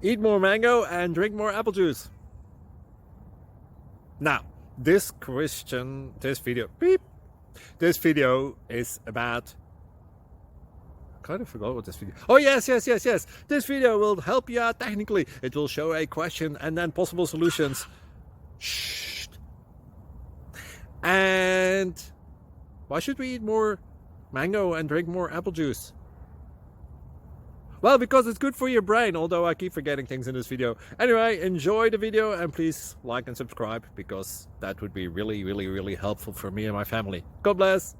Eat more mango and drink more apple juice. Now, this video is about, I kind of forgot what this video. Oh, yes. This video will help you out technically. It will show a question and then possible solutions. Shh. And why should we eat more mango and drink more apple juice? Well, because it's good for your brain, although I keep forgetting things in this video. Anyway, enjoy the video and please like and subscribe, because that would be really helpful for me and my family. God bless!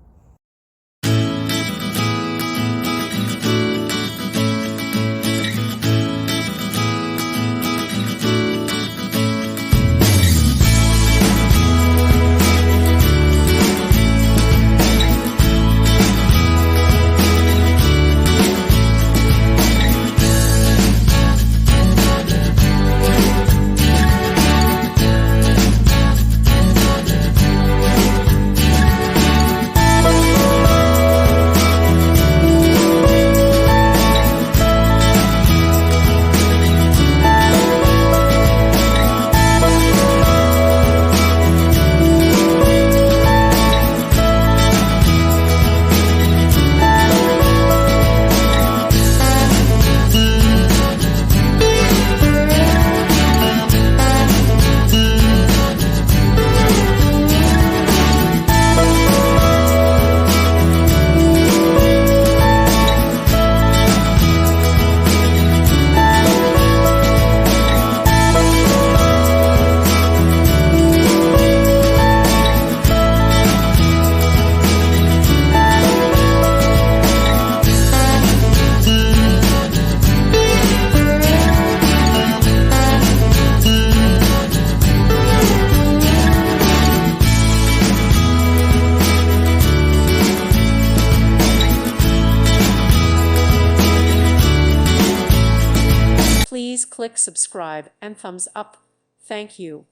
Please click subscribe and thumbs up. Thank you.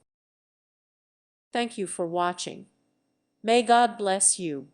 Thank you for watching. May God bless you.